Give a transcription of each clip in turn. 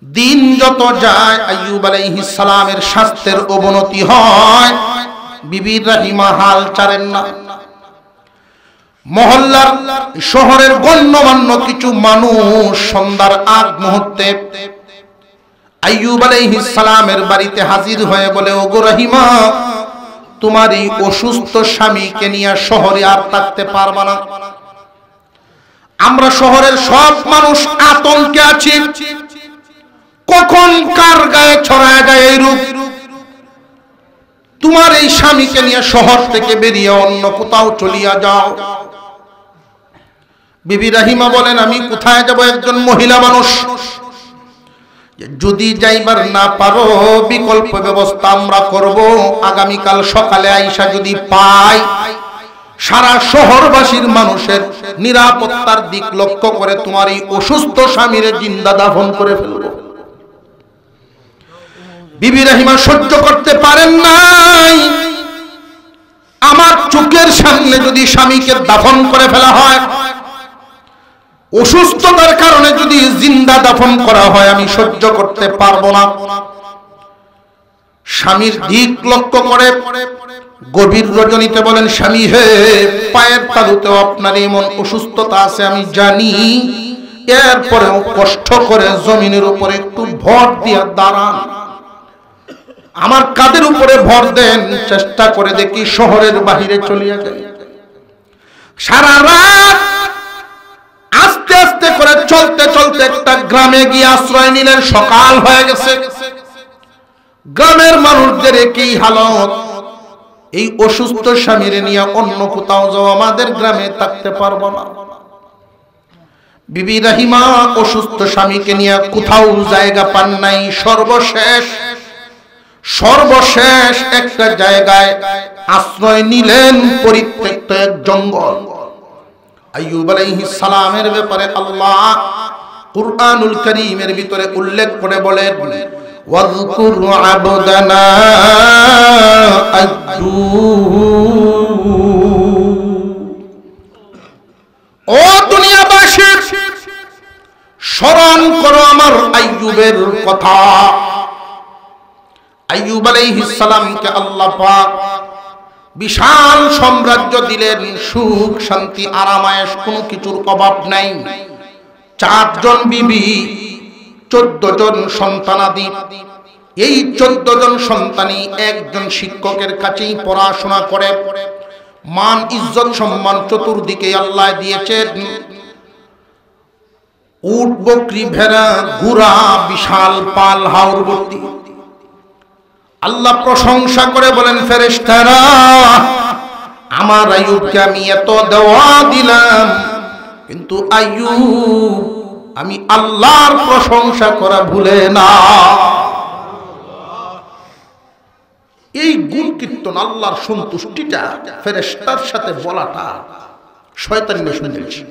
দিন যত যায় আইয়ুব আলাইহিস সালামের স্বাস্থ্যের অবনতি হয়। বিবি রাহিমা হাল ছাড়েন না। মহল্লার শহরের গণ্যমান্য কিছু মানুষ সন্ধ্যার আগ মুহূর্তে আইয়ুব আলাইহিস সালামের বাড়িতে হাজির হয়ে বলে, ওগো রাহিমা, তোমার এই অসুস্থ স্বামীকে নিয়ে শহরে আর থাকতে পারবা না। আমরা শহরের সব মানুষ আতঙ্কে আছি, কখন কার গায়ে ছড়ায় যায় এই রোগ। তোমার এই স্বামীকে নিয়ে শহর থেকে বেরিয়ে অন্য কোথাও চলিয়া যাও। বিবি রাহিমা বলেন, আমি কোথায় যাব? একজন মহিলা মানুষ, যদি যাইবার না পারো বিকল্প ব্যবস্থা আমরা করব। আগামীকাল সকালে আইসা যদি পাই, সারা শহরবাসীর মানুষের নিরাপত্তার দিক লক্ষ্য করে তোমার এই অসুস্থ স্বামীর জিন্দা দাফন করে ফেলব। বিবি রাহিমা সহ্য করতে পারেন নাই, আমার চোখের সামনে যদি স্বামীকে দাফন করে ফেলা হয়, অসুস্থতার কারণে যদি জিন্দা দাফন করা হয়, আমি সহ্য করতে পারবো না। স্বামীর দিক লক্ষ্য করে গভীর রজনীতে বলেন, স্বামী হে, পায়ের তালুতেও আপনার এমন অসুস্থতা আছে আমি জানি, এরপরেও কষ্ট করে জমিনের উপরে একটু ভর দিয়া দাঁড়ান, আমার কাঁধের উপরে ভর দেন, চেষ্টা করে দেখি শহরের বাহিরে চলিয়া যাই। সারা রাত আস্তে আস্তে করে চলতে চলতে একটা গ্রামে গিয়ে আশ্রয় নিলেন। সকাল হয়ে গেছে, গ্রামের মানুষদের কি হালত, এই অসুস্থ স্বামীরে নিয়ে অন্য কোথাও যাও, আমাদের গ্রামে থাকতে পারবো না। বিবি রাহিমা অসুস্থ স্বামীকে নিয়ে কোথাও জায়গা পান নাই। সর্বশেষ একটা জায়গায় আশ্রয় নিলেন, পরিত্যক্ত এক জঙ্গল। আইয়ুব আলাইহিস সালামের ব্যাপারে আল্লাহ কুরআনুল কারীমের ভিতরে উল্লেখ করে বলেন, ওয়াযকুর আবদানা আইয়ুব। ও দুনিয়াবাসী, স্মরণ করো আমার আইয়ুবের কথা। আইয়ুব আলাইহিস সালামকে আল্লাহ পাক বিশাল সাম্রাজ্য দিলেন, সুখ শান্তি আরামায়েশ কোনো কিছুর অভাব নাই। 4 জন বিবি, 14 জন সন্তানাদি। এই 14 জন সন্তানই একজন শিক্ষকের কাছেই পড়াশোনা করে। মান ইজ্জত সম্মান চতুর্দিকে আল্লাহ দিয়েছেন। উট বকরি ভেড়া ঘোড়া বিশাল পাল হাওর ভর্তি। আল্লাহ প্রশংসা করে বলেন, ফেরেশতারা, আমার আইয়ুবকে আমি এত দেওয়া দিলাম, কিন্তু আইয়ুব আমি আল্লাহর প্রশংসা করা ভুলে না। এই গুণ কীর্তন, আল্লাহর সন্তুষ্টিটা ফেরেশতার সাথে বলাটা শয়তান শুনেছে।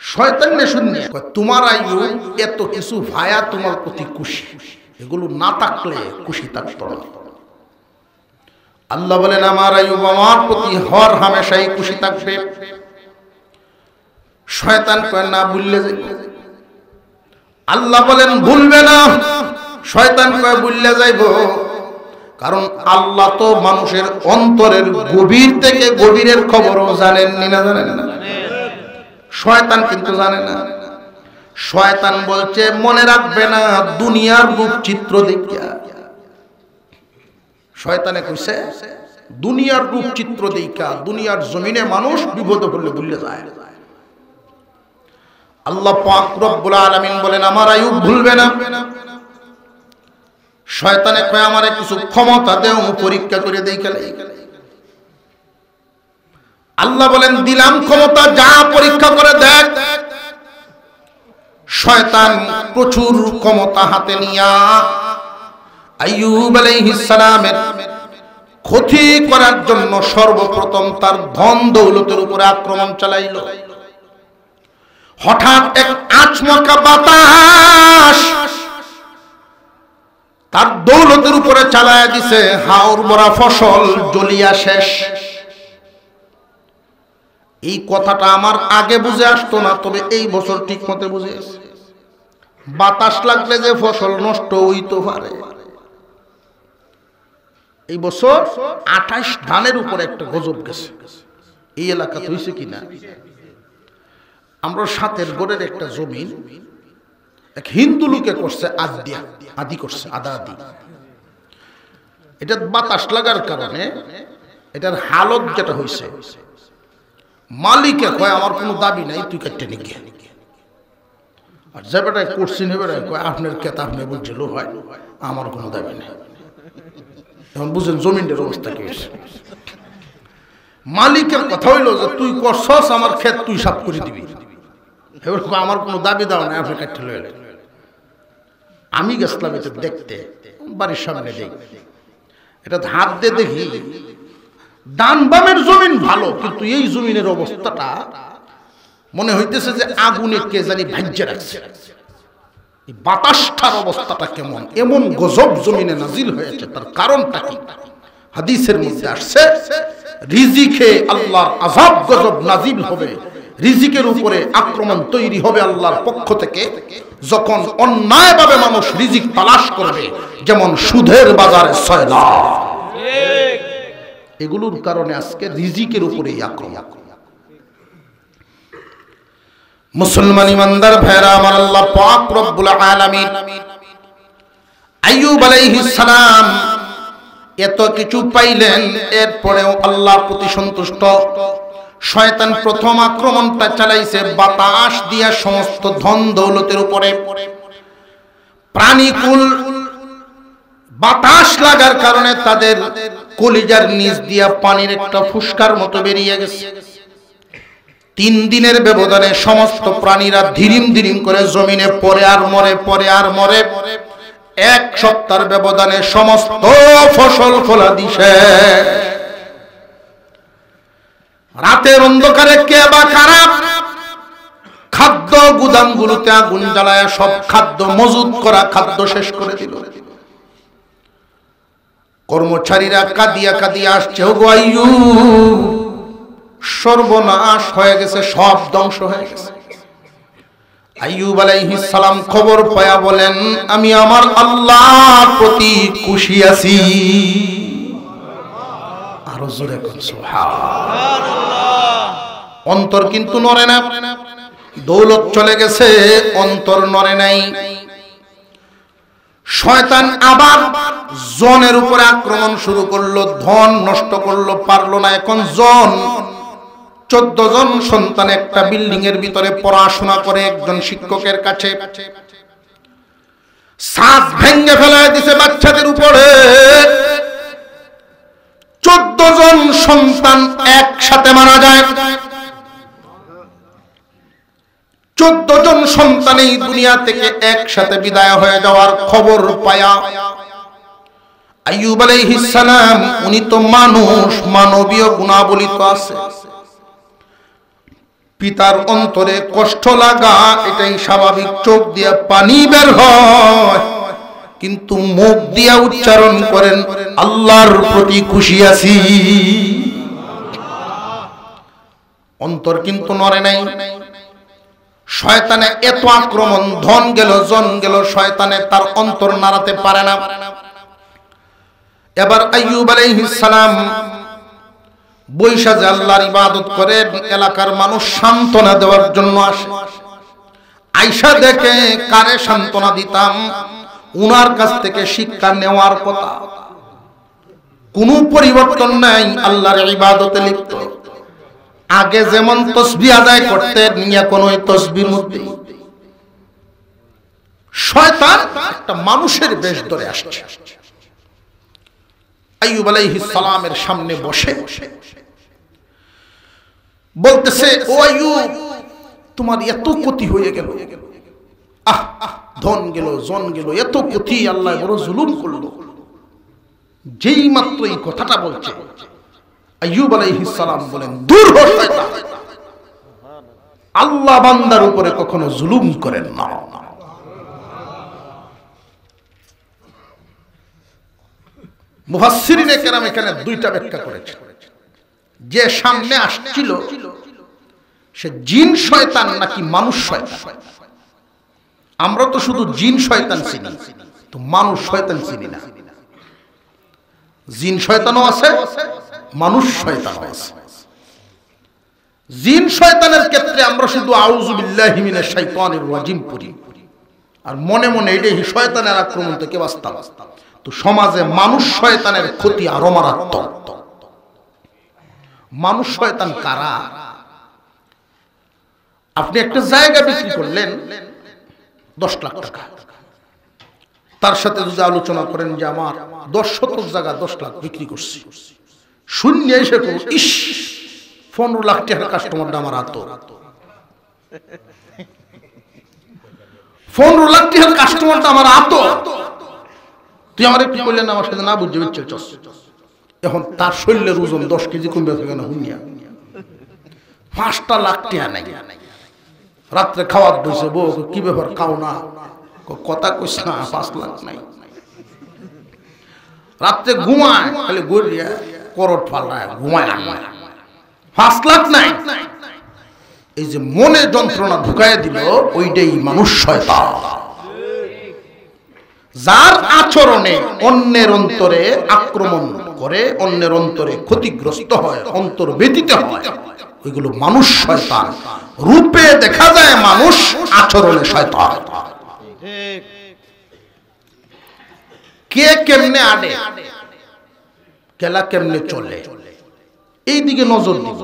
শয়তান শুনে তোমার আইয়ুব এত কিছু ভায়া তোমার প্রতি খুশি, এগুলো না থাকলে খুশি থাকত না। আল্লাহ বলেন, আমার আইয়ুব আমার প্রতি হর হামেশাই খুশি থাকবে। শয়তান কয় না, ভুললে যাইব। আল্লাহ বলেন ভুলবে না, শয়তান কয় ভুললে যাইব। কারণ আল্লাহ তো মানুষের অন্তরের গভীর থেকে গভীরের খবরও জানেন না, জানেন না। শয়তান কিন্তু জানে না। শয়তান বলছে মনে রাখবে না দুনিয়ার রূপ চিত্র দেখিয়া। শয়তানে কইছে দুনিয়ার রূপ চিত্র দেখা দুনিয়ার জমিনে মানুষ বিপদে পড়লে ভুলে যায়। আল্লাহ পাক রব্বুল আলামিন বলেন, আমার আইয়ুব ভুলবে না। শয়তানে কয়, আমারে কিছু ক্ষমতা দেও, পরীক্ষা করে দেখা। আল্লাহ বলেন, দিলাম ক্ষমতা, যা পরীক্ষা করে দেখ। শয়তান প্রচুর ক্ষমতা হাতে নিয়া আইয়ুব আলাইহিস সালামের ক্ষতি করার জন্য সর্বপ্রথম তার ধন দৌলতের উপরে আক্রমণ চালাইল। হঠাৎ এক আচমকা বাতাস তার দৌলতের উপরে চালায়া দিছে। হাওর ভরা ফসল জ্বলিয়া শেষ। এই কথাটা আমার আগে বুঝে আসতো না, তবে এই বছর ঠিক মতো বুঝে আসছে। বাতাস লাগলে যে ফসল নষ্ট হইতে পারে। এই বছর 28 ধানের উপরে একটা গজব গেছে। এই এলাকা হইছে কিনা, আমরা সাতের গড়ের একটা জমিন এক হিন্দু লোকে করছে আদি করছে আদা আদি। এটা বাতাস লাগার কারণে এটার হালত যেটা হয়েছে, মালিকে কয় আমার কোনো দাবি নাই, তুই কেটে নি গিয়ে। আর যে বেটায় করছেন বেটায় কয় আপনার কেতা আপনি বুঝছিল হয়, আমার কোনো দাবি নেই। এখন বুঝেন জমিনের অবস্থা কি হয়েছে। মালিকের কথা হইল যে তুই করছস আমার ক্ষেত তুই সাফ করে দিবি, এবার আমার কোনো দাবি দাও নাই, আপনি কেটে লইলেন। আমি গেছিলাম এটা দেখতে, বাড়ির সামনে দেখি, এটা হাত দিয়ে দেখি ডান বামের জমিন ভালো, কিন্তু এই জমিনের অবস্থাটা মনে হইতেছে যে আগুনে কে জানি ভাজ্যে রাখছে। বাতাসটার অবস্থাটা কেমন, এমন গজব জমিনে নাজিল হয়েছে, তার কারণটা কি? হাদিসের মধ্যে আসছে রিজিকে আল্লাহর আযাব গজব নাজিল হবে, রিজিকের উপরে আক্রমণ তৈরি হবে আল্লাহর পক্ষ থেকে, যখন অন্যায়ভাবে মানুষ রিজিক তালাশ করবে, যেমন সুদের বাজারে সয়লাব। এগুলোর কারণে আজকে রিজিকের উপরে আক্রমণ। মুসলমান ইমানদার ভাইরা আমার, আল্লাহ পাক রব্বুল আলামিন আইয়ুব আলাইহিস সালাম এত কিছু পাইলেন, এরপরেও আল্লাহর প্রতি সন্তুষ্ট। শয়তান প্রথম আক্রমণটা চালাইছে বাতাস দিয়া সমস্ত ধন দৌলতের উপরে। প্রাণীকুল বাতাস লাগার কারণে তাদের কলিজার নিচ দিয়া পানির একটা ফুসকার মতো বেরিয়ে গেছে। 3 দিনের ব্যবধানে সমস্ত প্রাণীরা ধিরিম ধিরিম করে জমিনে পড়ে আর মরে, পড়ে আর মরে। 1 সপ্তাহের ব্যবধানে সমস্ত ফসল ফলা দিছে। রাতের অন্ধকারে কে বা কারা খাদ্য গুদামগুলোতে আগুন জ্বালায় সব খাদ্য, মজুদ করা খাদ্য শেষ করে দিল। কর্মচারীরা কাঁদিয়া কাঁদিয়া আসছে, ও গো আইয়ুব, সর্বনাশ হয়ে গেছে, সব ধ্বংস হয়ে গেছে। আইয়ুব আলাইহিস সালাম খবর পায়া বলেন, আমি আমার আল্লাহর প্রতি খুশি আছি। আরো জোরে কোন সুবহানাল্লাহ। অন্তর কিন্তু নড়ে না, দৌলত চলে গেছে, অন্তর নড়ে নাই। শয়তান আবার জনের উপরে আক্রমণ শুরু করলো, ধন নষ্ট করলো, পারলো না। এখন জন 14 জন সন্তান একটা বিল্ডিং এর ভিতরে পড়াশোনা করে একজন শিক্ষকের কাছে। ছাদ ভেঙে ফেলায় দিছে বাচ্চাদের উপরে। 14 জন সন্তান একসাথে মারা যায়। 14 জন সন্তান এই দুনিয়া থেকে একসাথে বিদায় হয়ে যাওয়ার খবর পায়া আইয়ুব আলাইহিস সালাম, উনি তো মানুষ, মানবীয় গুণাবলী তো আছে। পিতার অন্তরে কষ্ট লাগা এটাই স্বাভাবিক, চোখ দিয়ে পানি বের হয়, কিন্তু মুখ দিয়া উচ্চারণ করেন আল্লাহর প্রতি খুশি আছি। অন্তর কিন্তু নড়ে নাই। শয়তানে এত আক্রমণ, ধন গেল, জন গেল, শয়তানে তার অন্তর নাড়াতে পারে না। এবার আইয়ুব আলাইহিস সালাম বৈশা যে আল্লাহর ইবাদত করে, এলাকার মানুষ সান্ত্বনা দেওয়ার জন্য আসে। আয়েশা দেখে কারে সান্ত্বনা দিতাম, উনার কাছ থেকে শিক্ষা নেওয়ার কথা। কোনো পরিবর্তন নাই, আল্লাহর ইবাদতে লিপ্ত। আগে যেমন তাসবিহ আদায় করতেন, এখন ওই তাসবিহর মধ্যে শয়তান একটা মানুষের বেশ ধরে আসছে। আইয়ুব আলাইহিস সালামের সামনে বসে বলতেছে, ও আইয়ুব, তোমার এত ক্ষতি হয়ে গেল, ধন গেল, জন গেল, এত ক্ষতি, আল্লাহ বড় জুলুম করলো। যেই মাত্র এই কথাটা বলছে, আইয়ুব আলাইহিস সালাম বলেন, দূর হ শয়তান, আল্লাহ বান্দার উপরে কখনো জুলুম করেন না। মুফাসসিরিনে কেরাম এখানে 2টা ব্যাখ্যা করেছেন। যে সামনে আসছিল সে জিন শয়তান নাকি মানুষ শয়তান। আমরা তো শুধু জিন শয়তান চিনি, তো মানুষ শয়তান চিনি না। জিন শয়তানও আছে, মানুষ শয়তানও আছে। জিন শয়তানের ক্ষেত্রে আমরা শুধু আউযু বিল্লাহি মিনাশ শাইতানির রাজিম পড়ি, আর মনে মনে এটাই শয়তানের আক্রমণ থেকে বাঁচতাম। তো সমাজে মানুষ শয়তানের ক্ষতি আরো মারাত্মক। মানুষ শয়তান কারা? আপনি একটা জায়গা বিক্রি করলেন 10 লাখ টাকা, তার সাথে যদি আলোচনা করেন যে আমার 10 শতক জায়গা 10 লাখ বিক্রি করছি, শূন্য এসে ইস 15 লাখ টাকার কাস্টমারটা আমার হাত, 15 লাখ টাকার কাস্টমারটা আমার হাত, তুই আমার একটু করলেন আমার সাথে না বুঝতে পারছিস। এখন তার শরীরের ওজন 10 কেজি কমবে কেন? হুনিয়া 5টা লাখ টাকা নাই, রাত্রে খাওয়ার বসে বউ কি ব্যাপার খাও না, কথা কইস না, 5 লাখ নাই। রাত্রে ঘুমায় খালি গড়িয়া করট ফালায় ঘুমায়, 5 লাখ নাই। এই যে মনে যন্ত্রণা ঢুকায় দিল, ওইটাই মানুষ শয়তান, যার আচরণে অন্যের অন্তরে আক্রমণ করে, অন্যের অন্তরে ক্ষতিগ্রস্ত হয়, অন্তর ব্যতীত হয়, এগুলো মানুষ শয়তান। রূপে দেখা যায় মানুষ, আচরণে শয়তান। কে কেমনে আডে, কেলা কেমনে চলে, এই দিকে নজর দিব।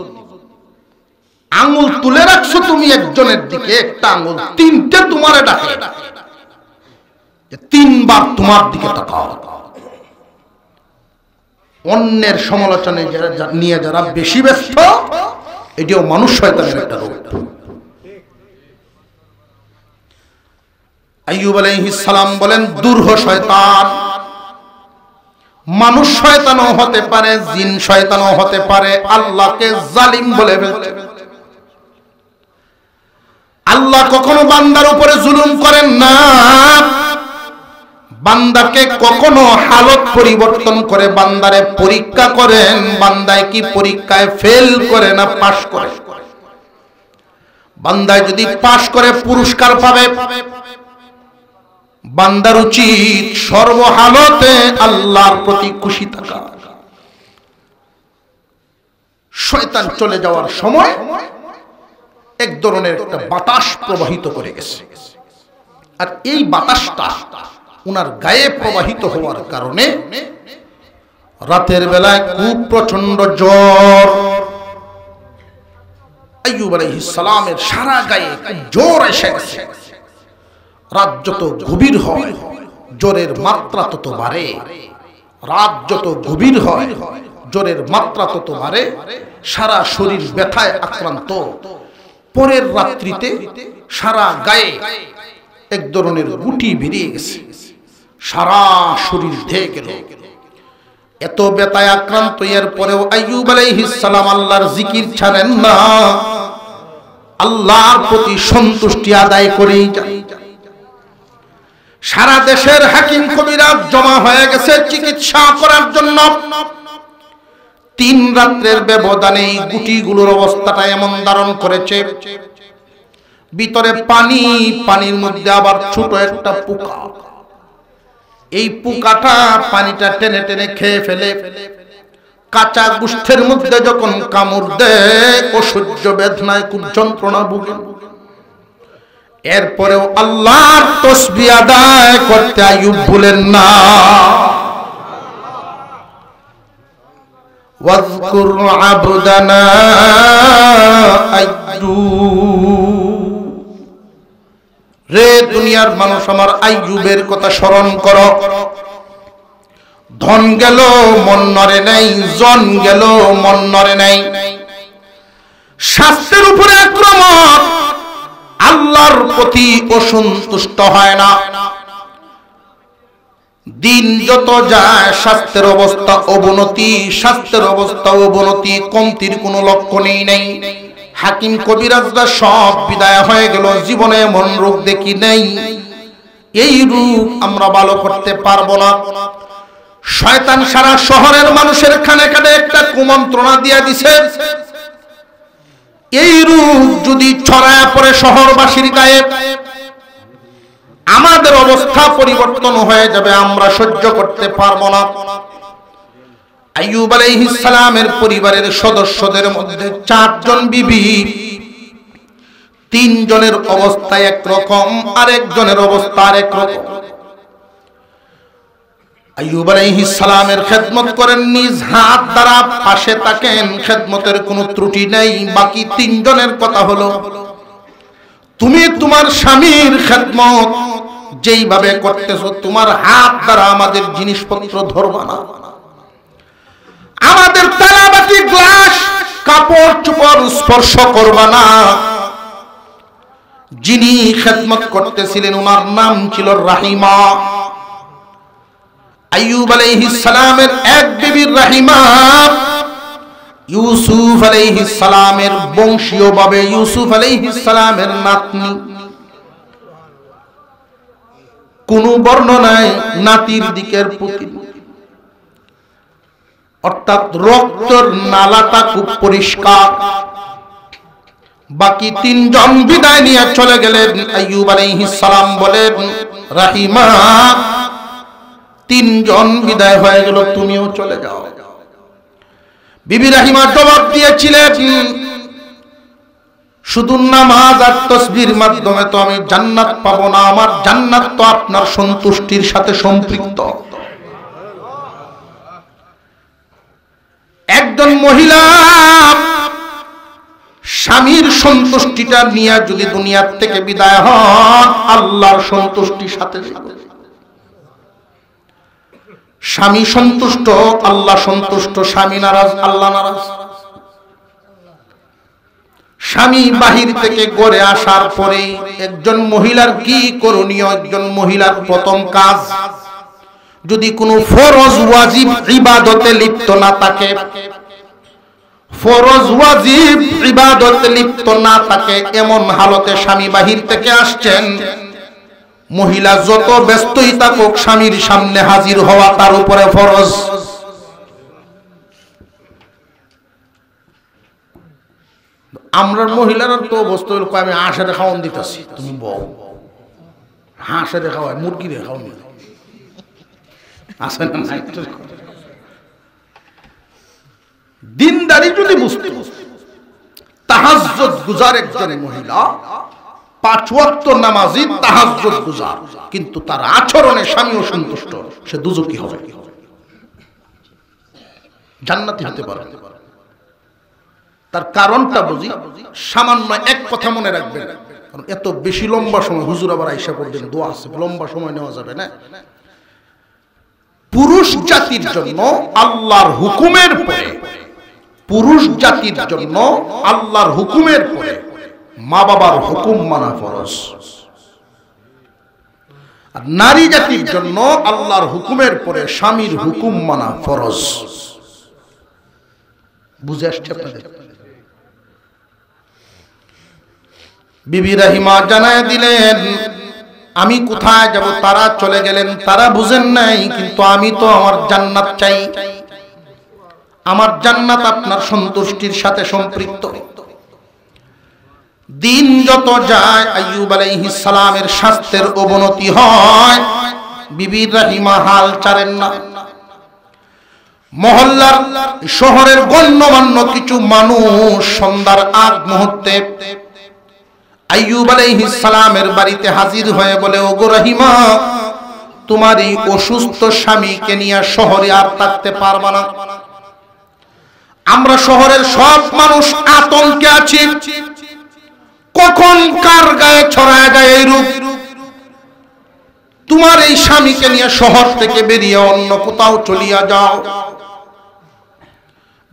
আঙ্গুল তুলে রাখছো তুমি একজনের দিকে, একটা আঙ্গুল 3টে তোমারে ডাকে, 3 বার তোমার দিকে তাকাও। অন্যের সমালোচনা নিয়ে যারা বেশি ব্যস্ত, এটিও মানুষ শয়তানের একটা রূপ। আইয়ুব আলাইহিস সালাম বলেন দুরূহ শয়তান, মানুষ শয়তানও হতে পারে, জিন শয়তানও হতে পারে, আল্লাহকে জালিম বলে ফেলছে। আল্লাহ কখনো বান্দার উপরে জুলুম করেন না, বান্দাকে কখনো হালত পরিবর্তন করে বান্দারে পরীক্ষা করেন, বান্দায় কি পরীক্ষায় ফেল করে না পাস করে। বান্দায় যদি পাস করে পুরস্কার পাবে, বান্দার উচিত সর্বহালতে আল্লাহর প্রতি খুশি থাকা। শয়তান চলে যাওয়ার সময় এক ধরনের একটা বাতাস প্রবাহিত করে গেছে, আর এই বাতাসটা উনার গায়ে প্রবাহিত হওয়ার কারণে রাতের বেলায় খুব প্রচন্ড জ্বর। আইয়ুব আলাইহিস সালামের সারা গায়ে খুব জ্বর এসে গেছে। রাত যত গভীর হয় জ্বরের মাত্রা তত বাড়ে, রাত যত গভীর হয় জ্বরের মাত্রা তত বাড়ে, সারা শরীর ব্যথায় আক্রান্ত। পরের রাত্রিতে সারা গায়ে এক ধরনের গুটি বেরিয়ে গেছে, সারা শরীর ধেয়ে গেল, এত ব্যথায় আক্রান্ত। এর পরেও আইয়ুব আলাইহিস সালাম আল্লাহর জিকির ছাড়েন না, আল্লাহর প্রতি সন্তুষ্টি আদায় করেই যান। সারা দেশের হাকিম কবিরাজ জমা হয়ে গেছে চিকিৎসা করার জন্য। 3 রাত্রের ব্যবধানে এই গুটিগুলোর অবস্থাটা এমন ধারণ করেছে, ভিতরে পানি, পানির মধ্যে আবার ছোট একটা পোকা। এই পোকাটা পানিটা টেনে টেনে খেয়ে ফেলে, কাঁচা গোশতের মধ্যে যখন কামড় দেয় অসহ্য বেদনায় খুব যন্ত্রণা ভোগে। এরপরেও আল্লাহর তাসবিহ আদায় করতে আইয়ুব ভুলেন না। ওয়াজকুর আবদানা আইয়ুব, রে দুনিয়ার মানুষ আমার আইয়ুবের কথা স্মরণ করো। ধন গেল মন নড়ে নাই, জন গেল মন নড়ে নাই, স্বাস্থ্যের উপরে আক্রমণ, আল্লাহর প্রতি অসন্তুষ্ট হয় না। দিন যত যায় স্বাস্থ্যের অবস্থা অবনতি, স্বাস্থ্যের অবস্থা অবনতি, কমতির কোনো লক্ষণই নেই। হাকিম কবিরাজরা সব বিদায় হয়ে গেল, জীবনে এমন রোগ দেখি নেই। এই রোগ আমরা ভালো করতে পারবো না। শয়তান সারা শহরের মানুষের কানে কানে একটা কুমন্ত্রণা দিয়া দিছে, এই রোগ যদি ছড়ায় পড়ে শহরবাসীর গায়ে, আমাদের অবস্থা পরিবর্তন হয়ে যাবে, আমরা সহ্য করতে পারবো না। আইয়ুব আলাইহিস সালামের পরিবারের সদস্যদের মধ্যে 4 জন বিবি, 3 জনের অবস্থা একরকম, আরেকজনের অবস্থা আরেক রকম। আইয়ুব আলাইহিস সালামের খেদমত করেন, নিজ হাত দ্বারা পাশে থাকেন, খেদমতের কোনো ত্রুটি নেই। বাকি 3 জনের কথা হলো, তুমি তোমার স্বামীর খেদমত যেইভাবে করতেছো, তোমার হাত দ্বারা আমাদের জিনিসপত্র ধরবা না, আমাদের তালাবাটি গ্লাস কাপড় চোপড় স্পর্শ করবা না। যিনি খেদমত করতেছিলেন ওনার নাম ছিল রাহিমা। আইয়ুব আলাইহিস সালামের এক বিবি রাহিমা ইউসুফ আলাইহিস সালামের বংশীয় ভাবে ইউসুফ আলাইহিস সালামের নাতনি। কোন বর্ণনায় নাতির দিকের প্রতি, অর্থাৎ রক্তের নালাটা খুব পরিষ্কার। বাকি 3 জন বিদায় নিয়ে চলে গেলেন। আইয়ুব আলাইহিস সালাম বলেন, রাহিমা 3 জন বিদায় হয়ে গেল, তুমিও চলে যাও। বিবি রাহিমা জবাব দিয়েছিলেন, শুধু নামাজ আর তাসবিহর মাধ্যমে তো আমি জান্নাত পাবো না, আমার জান্নাত তো আপনার সন্তুষ্টির সাথে সম্পৃক্ত। একজন মহিলা স্বামীর সন্তুষ্টিটা নিয়ে যদি দুনিয়ার থেকে বিদায় হন, আল্লাহর সন্তুষ্টির সাথে স্বামী সন্তুষ্ট, আল্লাহ সন্তুষ্ট, স্বামী নারাজ, আল্লাহ নারাজ। স্বামী বাহির থেকে ঘরে আসার পরে একজন মহিলার কি করণীয়? একজন মহিলার প্রথম কাজ, যদি কোনো ফরজ ওয়াজিব ইবাদতে লিপ্ত না থাকে, ফরজ ওয়াজিব ইবাদতে লিপ্ত না থাকে, এমন হালতে স্বামী বাহির থেকে আসছেন, মহিলা যত ব্যস্তই থাকুক স্বামীর সামনে হাজির হওয়া তার উপরে ফরজ। আমরা মহিলারা তো অবস্থা হলো, আমি হাঁসের খাওয়ান দিতেছি, তুমি বউ হাঁসের খাওয়ায়, মুরগির খাওয়ান আসে না। দিনদারি যদি বুঝতে, তাহাজ্জুদ গুজার একজন মহিলা, 5 ওয়াক্ত নামাজি তাহাজ্জুদ গুজার, কিন্তু তার আচরণে স্বামীও সন্তুষ্ট, সে দুজকি হবে, জান্নাতি হতে পারে। তার কারণটা বুঝি, সামান্য এক কথা মনে রাখবেন, কারণ এত বেশি লম্বা সময় হুজুর আবার আয়েশা করবেন, দোয়া আছে, লম্বা সময় নেওয়া যাবে না। পুরুষ জাতির জন্য আল্লাহর হুকুমের পরে, পুরুষ জাতির জন্য আল্লাহর হুকুমের পরে মা বাবার হুকুম মানা ফরজ, আর নারী জাতির জন্য আল্লাহর হুকুমের পরে স্বামীর হুকুম মানা ফরজ। বুঝে আসছে আপনাদের? বিবি রাহিমা জানায় দিলেন, আমি কোথায় যাব? তারা চলে গেলেন, তারা বুঝেন নাই, কিন্তু আমি তো আমার জান্নাত চাই, আমার জান্নাত আপনার সন্তুষ্টির সাথে সম্পৃক্ত। দিন যত যায় আইয়ুব আলাইহিস সালামের স্বাস্থ্যের অবনতি হয়, বিবি রাহিমা হাল ছাড়েন না। মহল্লার শহরের গণ্যমান্য কিছু মানুষ সন্ধ্যার আগ মুহূর্তে আইয়ুব আলাইহিস সালামের বাড়িতে হাজির হয়ে বলে, ওগো রাহিমা, তোমার এই অসুস্থ স্বামীকে নিয়ে শহরে আর থাকতে পারবা না, আমরা শহরের সব মানুষ আতঙ্কে আছি, কখন কার গায়ে ছড়ায় যায় এই রোগ, তোমার এই স্বামীকে নিয়ে শহর থেকে বেরিয়ে অন্য কোথাও চলিয়া যাও।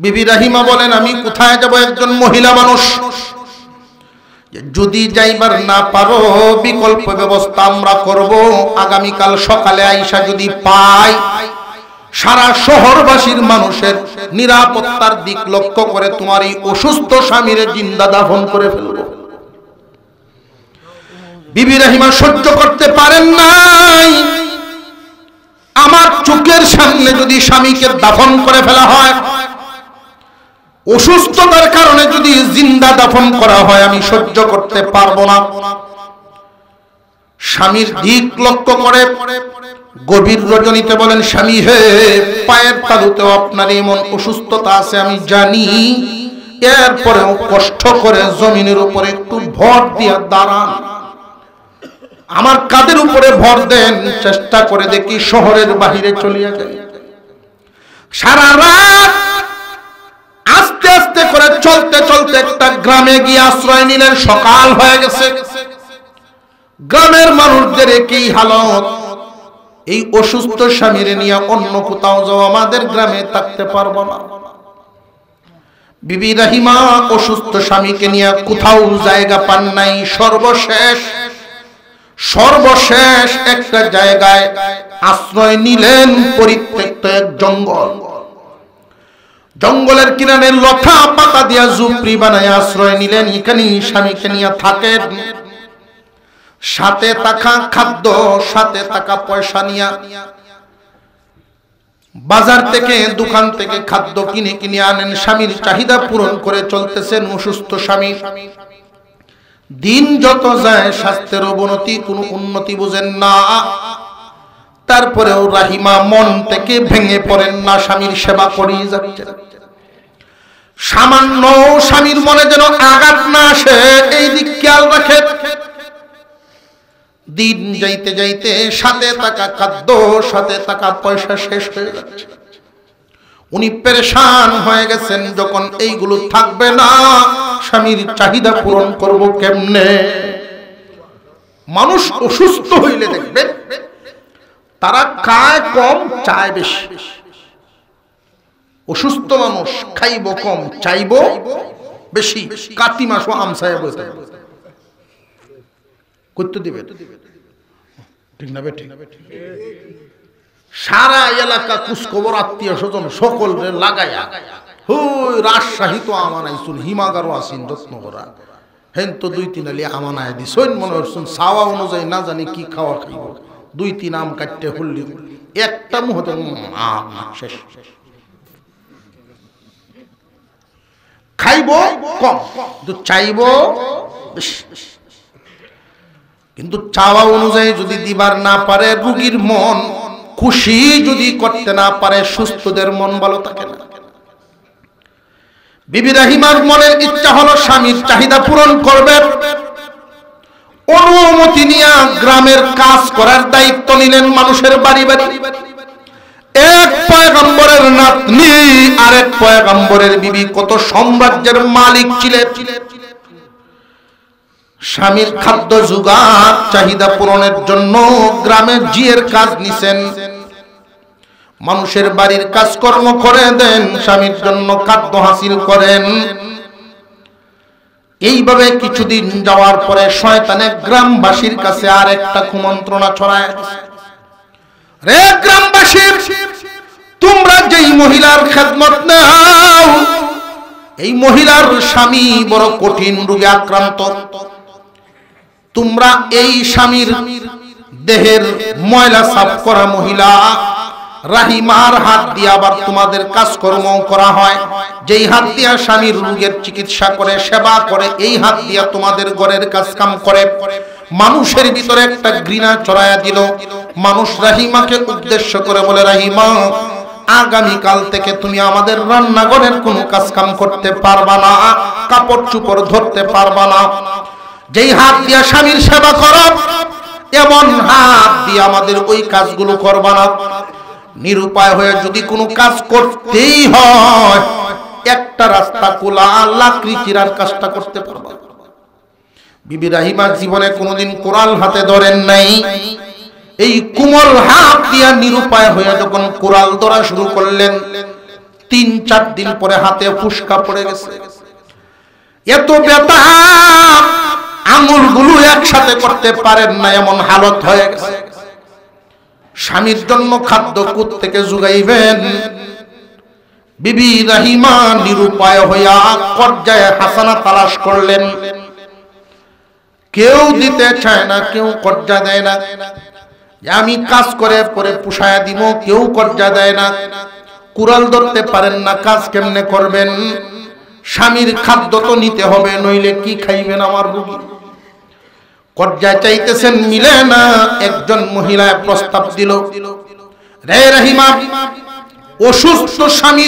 বিবি রাহিমা বলেন, আমি কোথায় যাব? একজন মহিলা মানুষ, যদি যাইবার না পারো বিকল্প ব্যবস্থা আমরা করব, আগামীকাল সকালে আইসা যদি পাই, সারা শহরবাসীর মানুষের নিরাপত্তার দিক লক্ষ্য করে তোমার এই অসুস্থ স্বামীর জিন্দা দাফন করে ফেলব। বিবি রাহিমা সহ্য করতে পারেন নাই, আমার চোখের সামনে যদি স্বামীকে দাফন করে ফেলা হয়, অসুস্থতার কারণে যদি জিন্দা দাফন করা হয়, আমি সহ্য করতে পারবো না। স্বামীর দিক লক্ষ্য করে গভীর রজনীতে বলেন, স্বামী হে, পায়ের তালুতেও আপনার এমন অসুস্থতা আছে আমি জানি, এরপরেও কষ্ট করে জমিনের উপরে একটু ভর দিয়া দাঁড়ান, আমার কাঁধের উপরে ভর দেন, চেষ্টা করে দেখি শহরের বাহিরে চলিয়া যাই। সারা রাত আস্তে আস্তে করে চলতে চলতে একটা গ্রামে গিয়ে আশ্রয় নিলেন। সকাল হয়ে গেছে, গ্রামের মানুষদের একই হালত, এই অসুস্থ স্বামীরে নিয়ে অন্য কোথাও যাও, আমাদের গ্রামে থাকতে পারবো না। বিবি রাহিমা অসুস্থ স্বামীকে নিয়ে কোথাও জায়গা পান নাই। সর্বশেষ একটা জায়গায় আশ্রয় নিলেন, পরিত্যক্ত এক জঙ্গল। জঙ্গলের কিনারে লতা পাতা দিয়া ঝুপড়ি বানায় আশ্রয় নিলেন, এখানেই স্বামীকে নিয়ে থাকেন। সাথে থাকা খাদ্য, সাথে থাকা পয়সা নিয়া বাজার থেকে, দোকান থেকে খাদ্য কিনে কিনে আনেন, স্বামীর চাহিদা পূরণ করে চলতেছেন। অসুস্থ স্বামী, দিন যত যায় স্বাস্থ্যের অবনতি, কোনো উন্নতি বুঝেন না। তারপরেও রাহিমা মন থেকে ভেঙে পড়েন না, স্বামীর সেবা করেই যাচ্ছেন। সামান্য স্বামীর মনে যেন আঘাত না আসে, এই দিক খেয়াল রাখেন। দিন যাইতে যাইতে সাথে থাকা খাদ্য, সাথে থাকা পয়সা শেষ হয়ে যাচ্ছে। উনি পেরেশান হয়ে গেছেন, যখন এইগুলো থাকবে না স্বামীর চাহিদা পূরণ করব কেমনে? মানুষ অসুস্থ হইলে দেখবে তারা খায় কম, চায় বেশি। অসুস্থ মানুষ খাইব কম, চাইব বেশি। কাতি মাসও আমসায় বলতে করতে দিবে, ঠিক না? ঠিক। সারা এলাকা কুচখবর, আত্মীয় স্বজন সকলরে লাগাইয়া, হুই রাজশাহী তো আমানাইছুন, হিমাগারও আসিন রত্নগরা, হেন তো 2-3 আলি আমানায় দিছুন, মনে হচ্ছুন চাওয়া অনুযায়ী না জানি কি খাওয়া খাইব। 2-3 আম কাটতে হল্লি, একটা মুহূর্তে শেষ। খাইব কম, কিন্তু চাইব বেশি। কিন্তু চাওয়া অনুযায়ী যদি দিবার না পারে, রোগীর মন খুশি যদি করতে না পারে, সুস্থদের মন ভালো থাকে না। বিবি রাহিমার মনের ইচ্ছা হলো স্বামীর চাহিদা পূরণ করবে। অনুমতি নিয়ে গ্রামের কাজ করার দায়িত্ব নিলেন মানুষের বাড়ি বাড়ি। এক পয়গম্বরের নাতনি আরেক পয়গম্বরের বিবি কত সাম্রাজ্যের মালিক ছিলেন। স্বামীর খাদ্য জোগাড়, চাহিদা পূরণের জন্য গ্রামে জিয়ের কাজ নিছেন। মানুষের বাড়ির কাজকর্ম করে দেন, স্বামীর জন্য খাদ্য হাসিল করেন। এইভাবে কিছুদিন যাওয়ার পরে শয়তানে গ্রামবাসীর কাছে আর একটা কুমন্ত্রণা ছড়ায়, রে গ্রামবাসী, তোমরা যেই মহিলার খেদমত নাও, এই মহিলার স্বামী বড় কঠিন রোগে আক্রান্ত। তোমরা এই স্বামীর দেহের ময়লা সাফ করা মহিলা রাহিমার হাত দিয়ে আবার তোমাদের কাজকর্ম করা হয়। যেই হাত দিয়া স্বামীর রোগের চিকিৎসা করে, সেবা করে, এই হাত দিয়া তোমাদের ঘরের কাজ কাম করে। মানুষের ভিতরে একটা ঘৃণা ছড়ায়া দিল। মানুষ রাহিমাকে উদ্দেশ্য করে বলে, রাহিমা, আগামীকাল থেকে তুমি আমাদের রান্নাঘরের কোনো কাজ কাম করতে পারবা না, কাপড় চোপড় ধরতে পারবা না। যেই হাত দিয়া স্বামীর সেবা করো, এমন হাত দিয়ে আমাদের ওই কাজগুলো করবা না। নিরুপায় হয়ে যদি কোনো কাজ করতেই হয়, একটা রাস্তা খোলা, লাকড়ি চিরার কাজটা করতে পারবা। বিবি রাহিমার জীবনে কোনোদিন কোরাল হাতে ধরেন নাই। এই কোমল হাত দিয়া নিরুপায় হয়ে যখন কোরাল ধরা শুরু করলেন, 3-4 দিন পরে হাতে ফুসকা পড়ে গেছে। এত ব্যথা, আঙুলগুলো একসাথে করতে পারেন না, এমন হালত হয়ে গেছে। স্বামীর জন্য খাদ্য কোথা থেকে জোগাইবেন? বিবি রাহিমা নিরুপায় হইয়া পর্যায়ে হাসানা তালাশ করলেন। কেউ দিতে চায় না, কেউ কর্জা দেয় না। আমি কাজ করে পরে পুষায়া দিব, কেউ কর্জা দেয় না। কুড়াল ধরতে পারেন না, কাজ কেমনে করবেন? স্বামীর খাদ্য তো নিতে হবে, নইলে কি খাইবেন আমার রোগী? পর্যায়ে চাইতেছেন, মিলে না। একজন মহিলা প্রস্তাব দিল, রে রহিমা, অসুস্থ স্বামী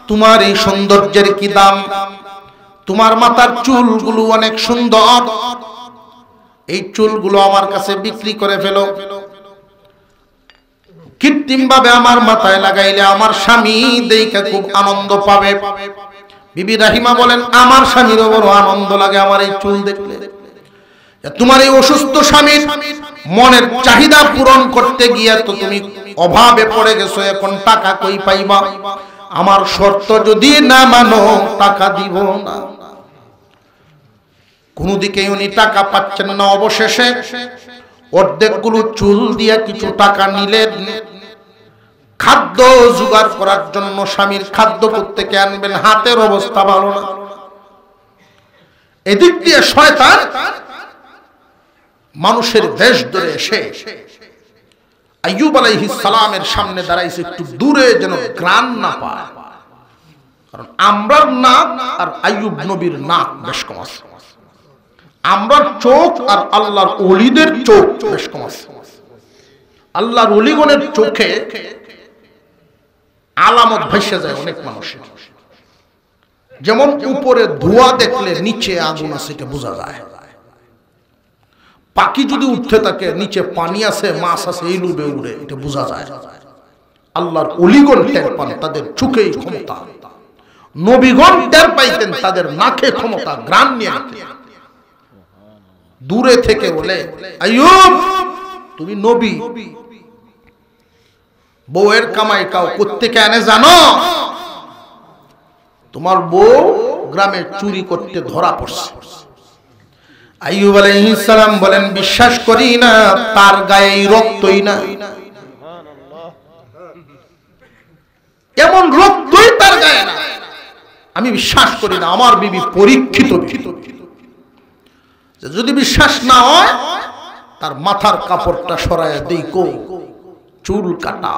তোমার এই সৌন্দর্যের কি দাম? তোমার মাথার চুলগুলো অনেক সুন্দর, এই চুলগুলো আমার কাছে বিক্রি করে ফেলো। কৃত্রিম ভাবে আমার মাথায় লাগাইলে আমার স্বামী দেখে খুব আনন্দ পাবে। বিবি রাহিমা বলেন, আমার স্বামীরও বড় আনন্দ লাগে আমার এই চুল দেখলে। তোমার এই অসুস্থ স্বামীর মনের চাহিদা পূরণ করতে গিয়ে তো তুমি অভাবে পড়ে গেছো, এখন টাকা কই পাইবা? আমার শর্ত যদি না মানো টাকা দিব না। কোন দিকে উনি টাকা পাচ্ছেন না। অবশেষে অর্ধেকগুলো চুল দিয়ে কিছু টাকা নিলেন খাদ্য জোগাড় করার জন্য। স্বামীর খাদ্য কোত্থেকে আনবেন? হাতের অবস্থা ভালো না। এদিক দিয়ে শয়তান মানুষের বেশ ধরে এসে আইয়ুব আলাইহিস সালামের সামনে দাঁড়াইছে, একটু দূরে যেন গ্রাণ না পায়। কারণ আমরার নাক আর আইয়ুব নবীর নাক বেশ কম আছে। আমরার চোখ আর আল্লাহর ওলিদের চোখ বেশ কম আছে। আল্লাহর ওলিগণের চোখে আলামত ভাসে যায় অনেক মানুষের। যেমন উপরে ধোঁয়া দেখলে নিচে আগুন আছে, এটা বোঝা যায়। পাখি যদি উঠতে থাকে, নিচে পানি আছে, মাছ আছে, এই লুবে উড়ে, এটা বোঝা যায়। আল্লাহর ওলিগণ টের পান, তাদের চোখেই ক্ষমতা। নবীগণ টের পাইতেন, তাদের নাকে ক্ষমতা, গ্রাণ নিয়ে আনতেন। দূরে থেকে বলে, আইয়ুব তুমি নবী, বউয়ের কামাই কাও কোত্থেকে আনে জানো? তোমার বউ গ্রামে চুরি করতে ধরা পড়ছে। আইয়ুব আলাইহিস সালাম বলেন, বিশ্বাস করি না, তার গায়ে রক্তই না। এমন রক্তই তার গায়ে না, আমি বিশ্বাস করি না। আমার বিবি পরীক্ষিত। যদি বিশ্বাস না হয়, তার মাথার কাপড়টা সরাইয়া দেখো, চুল কাটা।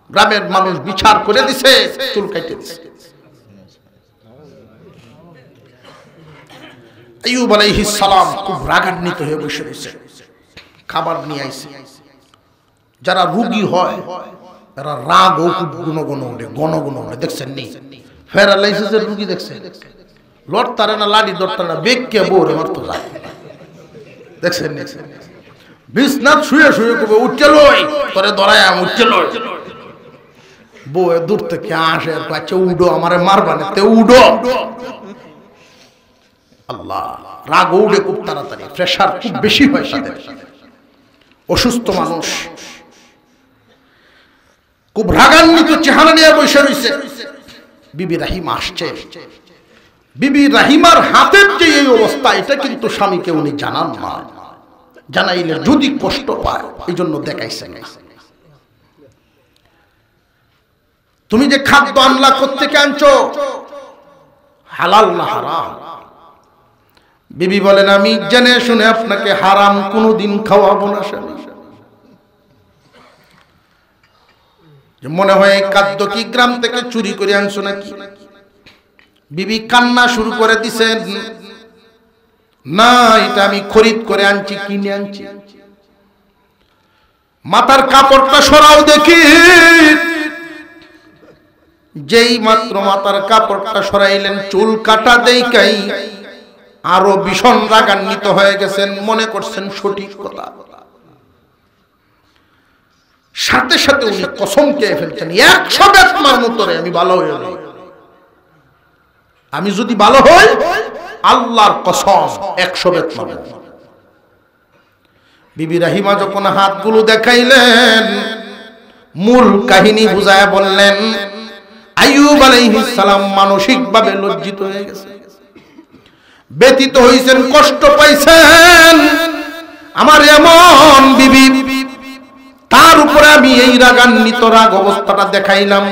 গ্রামের মানুষ বিচার করে দিছে, চুল কাটে দিছে। আইয়ুব আলাইহিস সালাম খুব রাগান্বিত হয়ে বসে রয়েছে। খাবার নিয়ে আইছে। যারা রোগী হয় তারা রাগ ও খুব গুণগুণ ওঠে, গণগুণ ওঠে। দেখছেন নি প্যারালাইসিসের রোগী দেখছেন, লড়তারে না, লাড়ি ধরতারে না, বেগকে বোরে মারতো যায়। দেখছেন নি বিছনাত শুয়ে শুয়ে কবে, উঠতে লই তোরে ধরায়, উঠতে লই। বউ দূর থেকে আসে, বাচ্চা উডো, আমারে মারবা না, তে উডো। আল্লাহ, রাগ উঠে খুব তাড়াতাড়ি, প্রেশার খুব বেশি হয় তাদের। অসুস্থ মানুষ খুব রাগান্বিত চেহারা নিয়ে বসে রয়েছে। বিবি রাহিমা আসছে। বিবি রাহিমার হাতের যে এই অবস্থা, এটা কিন্তু স্বামীকে উনি জানান না। জানাইলে যদি কষ্ট পায়, এই জন্য দেখাইছে। তুমি যে খাদ্য আনলা কোত্থেকে আনছো? হালাল না হারাম? বিবি বলেন, আমি জেনে শুনে আপনাকে হারাম কোনোদিন খাওয়াবো না স্বামী। মনে হয় এই খাদ্য কি গ্রাম থেকে চুরি করে আনছো নাকি? বিবি কান্না শুরু করে দিছেন, না, এটা আমি খরিদ করে আনছি, কিনে আনছি। মাথার কাপড়টা সরাও দেখি। যেই মাত্র মাথার কাপড়টা সরাইলেন, চুল কাটা দেখাই আরো ভীষণ রাগান্বিত হয়ে গেছেন। মনে করছেন সঠিক কথা। সাথে সাথে উনি কসম খেয়ে ফেলছেন, 100 বেতমার মতরে আমি ভালো হয়ে যাই। আমি যদি ভালো হই, আল্লাহর কসম 100 বেতমার। বিবি রাহিমা যখন হাতগুলো দেখাইলেন, মূল কাহিনী বুঝায় বললেন, আইয়ুব আলাইহিস সালাম মানসিকভাবে লজ্জিত হয়ে গেছে, ব্যথিত হইছেন, কষ্ট পাইছেন। আমার এমন বিবি, তার উপরে আমি এই রাগান্বিত রাগ অবস্থাটা দেখাইলাম।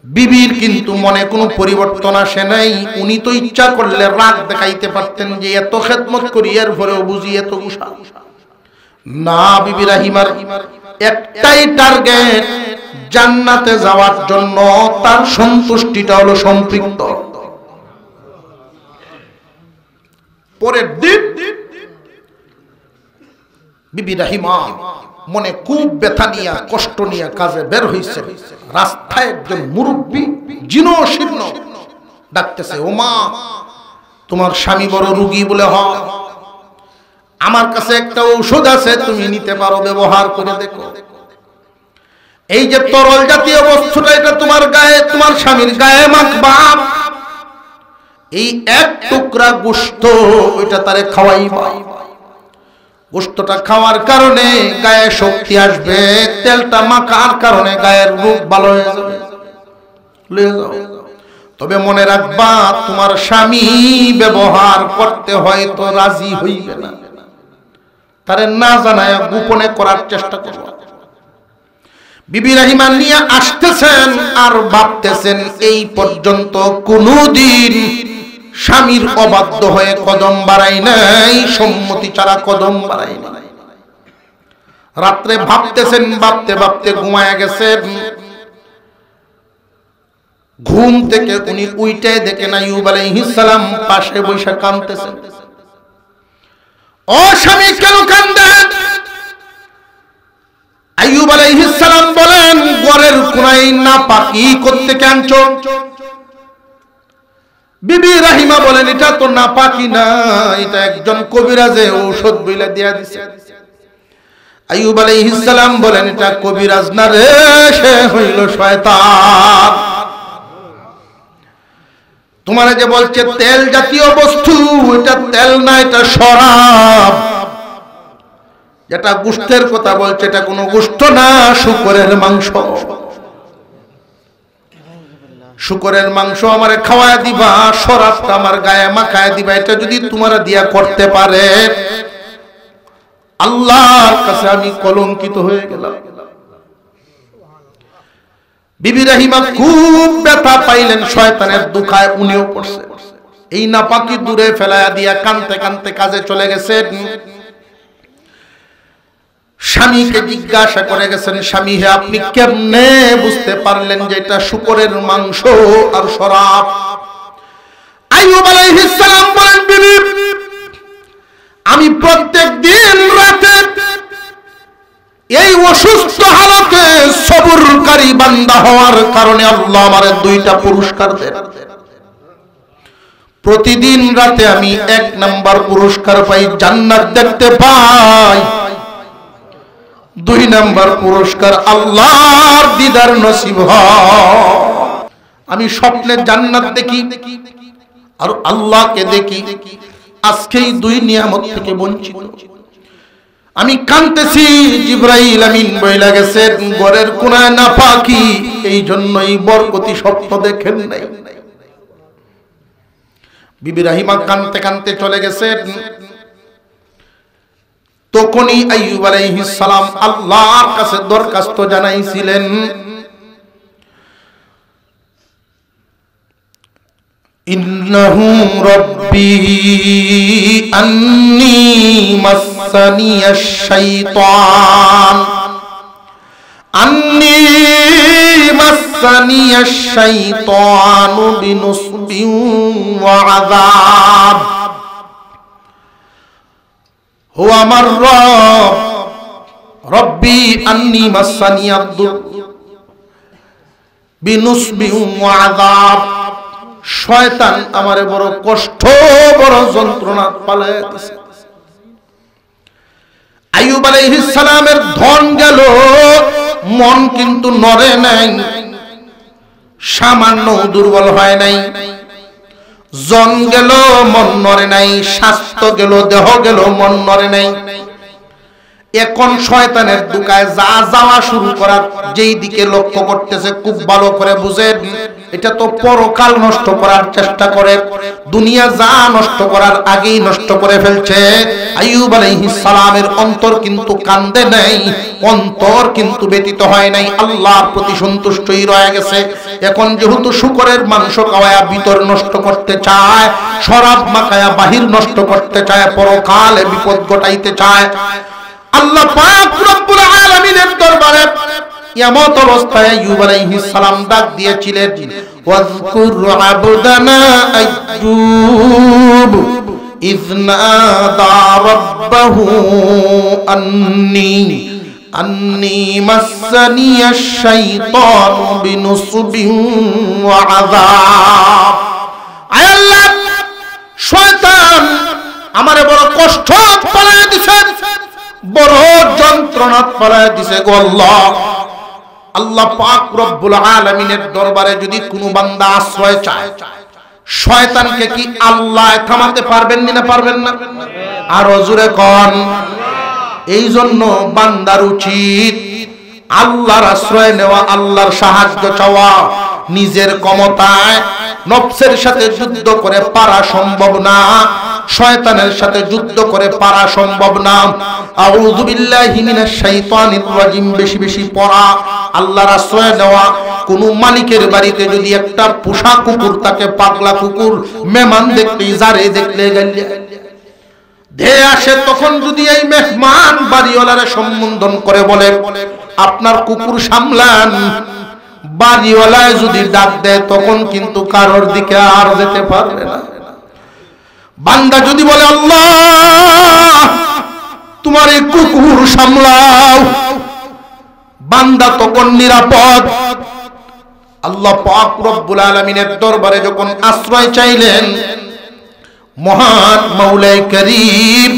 বিবির কিন্তু মনে কোনো পরিবর্তন আসে নাই। উনি তো ইচ্ছা করলে রাগ দেখাইতে পারতেন যে এত খেদমত করি, এর পরেও বুঝি এত গুসা না। বিবি রাহিমার একটাই টার্গেট, জান্নাতে যাওয়ার জন্য তার সন্তুষ্টিটা হলো সম্পৃক্ত। পরের দিন বিবি রাহিমা মনে খুব ব্যথা নিয়ে কষ্ট নিয়ে কাজে বের হইছে। রাস্তায় একজন মুরব্বী জীর্ণ শীর্ণ ডাকতেছে, ও মা, তোমার স্বামী বড় রোগী বলে হয়, আমার কাছে একটা ঔষধ আছে, তুমি নিতে পারো, ব্যবহার করে দেখো। এই যে তরল জাতীয় বস্তুটা, এটা তোমার গায়ে, তোমার স্বামীর গায়ে মাখবা, এই এক টুকরা গোশত ওইটা তারে খাওয়াইবা। গোশতটা খাওয়ার কারণে গায়ে শক্তি আসবে, তেলটা মাখার কারণে গায়ের রোগ ভালো হয়ে যাবে। লয়ে যাও। তবে মনে রাখবা, তোমার স্বামী ব্যবহার করতে হয়তো রাজি হইবে না, তারে না জানায় গোপনে করার চেষ্টা করবা। বিবি রাহিমা নিয়ে আসতেছেন আর ভাবতেছেন, এই পর্যন্ত কোনদিন স্বামীর অবাধ্য হয়ে কদম বাড়াই নাই, সম্মতি ছাড়া কদম বাড়াই নাই। রাত্রে ভাবতেছেন, ভাবতে ভাবতে ঘুমায়া গেছেন। ঘুম থেকে উনি উইটায় দেখেন আইয়ুব আলাইহিস সালাম পাশে বসে কাঁদতেছেন। ও স্বামী, কেন কাঁদেন? আইয়ুব আলাইহিস সালাম বলেন, ঘরের কোনায় নাপাকি করতে কাঁদছো? বিবি রাহিমা বলেন, এটা তো নাপাকি না, এটা একজন কবিরাজে ঔষধ বইলা দিয়া দিছে। আইয়ুব আলাইহিস সালাম বলেন, এটা কবিরাজ না রে, সে হইল শয়তান। তোমার যে বলছে তেল জাতীয় বস্তু, এটা তেল না, এটা শরাব। যেটা গোশতের কথা বলছে, এটা কোনো গোশত না, শূকরের মাংস। শূকরের মাংস আমারে খাওয়ায় দিবা, শরাবটা আমার গায়ে মাখায় দিবা, এটা যদি তোমার দিয়া করতে পারে, আল্লাহর কাছে আমি কলঙ্কিত হয়ে গেলাম। বিবি রাহিমা খুব ব্যথা পাইলেন, শয়তানের দুখায় উনিও পড়ছে। এই নাপাকি দূরে ফেলায়া দিয়া কানতে কানতে কাজে চলে গেছেন। স্বামীকে জিজ্ঞাসা করে গেছেন, স্বামী হে, আপনি কেমনে বুঝতে পারলেন যে এটা শূকরের মাংস আর শরাব? আইয়ুব আলাইহিস সালাম বলেন, বিবি, আমি প্রত্যেক দিন রাতে এই অসুস্থ হালতে সবরকারী বান্দা হওয়ার কারণে আল্লাহ আমারে দুইটা পুরস্কার দেন। প্রতিদিন রাতে আমি 1 নাম্বার পুরস্কার পাই, জান্নাত দেখতে পাই। 2 নাম্বার পুরস্কার, আল্লাহর দিদার নসিব হয়। আমি স্বপ্নে জান্নাত দেখি আর আল্লাহকে দেখি। আজকেই 2 নিয়ামত থেকে বঞ্চিত। আমি কাঁদতেছি, জিবরাইল আমিন বইলা গেছেন, ঘরের কোনায় নাপাকি, এই জন্যই বরকতি স্বপ্ন দেখেন নাই। বিবি রাহিমা কাঁদতে কাঁদতে চলে গেছেন। তখনই আইয়ুব আলাইহিস সালাম আল্লাহর কাছে দরখাস্ত জানাইছিলেন, ইন্নাহু রাব্বি আন্নী মাসসানিয়াশ শাইতান, আন্নী মাসসানিয়াশ শাইতানু বিনুসবিন ওয়া আযাব। ও আমার রব, রব্বি আন্নী মাসসানিয়াদ-দুর বিনুসবিন ওয়া আযাব। শয়তান আমারে বড় কষ্ট, বড় যন্ত্রণা পালায় দিছে। আইয়ুব আলাইহিস সালামের ধন গেল, মন কিন্তু নড়ে নাই, সামান্য দুর্বল হয় নাই। জন গেল, মন নড়ে নাই। স্বাস্থ্য গেল, দেহ গেল, মন নড়ে নাই। এখন শয়তানের দুকায় যা যাওয়া শুরু করার, যেই দিকে লক্ষ্য করতেছে খুব ভালো করে বুঝেন, এটা তো পরকাল নষ্ট করার চেষ্টা করে। দুনিয়া যা নষ্ট করার আগেই নষ্ট করে ফেলছে। আইয়ুব আলাইহিস সালামের অন্তর কিন্তু কান্দে নাই, অন্তর কিন্তু ব্যতীত হয় নাই, আল্লাহর প্রতি সন্তুষ্টই রয়ে গেছে। এখন যেহেতু শূকরের মাংস খাওয়ায়া ভিতর নষ্ট করতে চায়, শরাব মাখায়া বাহির নষ্ট করতে চায়, পরকালে বিপদ ঘটাইতে চায়, আল্লাহ পাক রব্বুল আলামিনের দরবারে কিয়ামত অবস্থায় আইয়ুব আলাইহিস সালাম ডাক দিয়েছিলেন, ওয়াজকুর আবদানা আইয়ুব إذ نادى ربه أني مسني الشيطان بنصب وعذاب আয় আল্লাহ শয়তান আমারে বড় কষ্ট পালায় দিছে বড় যন্ত্রণা পালায় দিছে গো আল্লাহ আল্লাহ পাক রব্বুল আলামিনের দরবারে যদি কোনো বান্দা আশ্রয় চায় শয়তানকে কি আল্লাহ থামাতে পারবেন না পারবেন না আর জোরে কোন এই জন্য বান্দার উচিত আল্লাহর আশ্রয় নেওয়া আল্লাহর সাহায্য চাওয়া নিজের ক্ষমতায় নফসের সাথে যুদ্ধ করে পারা সম্ভব না শয়তানের সাথে যুদ্ধ করে পারা সম্ভব না আউযু বিল্লাহি মিনাশ শাইতানির রাজিম বেশি বেশি পড়া আল্লাহর আশ্রয় নেওয়া কোন মালিকের বাড়িতে যদি একটা পোষা কুকুর থাকে পাগলা কুকুর মেহমান দেখলে যারে দেখলে গাইলে ধে আসে তখন যদি এই মেহমান বাড়িওয়ালারে সম্বোধন করে বলে আপনার কুকুর সামলান বাড়িওয়ালায় যদি ডাক দেয় তখন কিন্তু কারোর দিকে আর যেতে পারবে না বান্দা যদি বলে আল্লাহ তোমার এই কুকুর সামলাও বান্দা তখন নিরাপদ আল্লাহ পাক রব্বুল আলামিনের দরবারে যখন আশ্রয় চাইলেন মহান মাওলাই করিম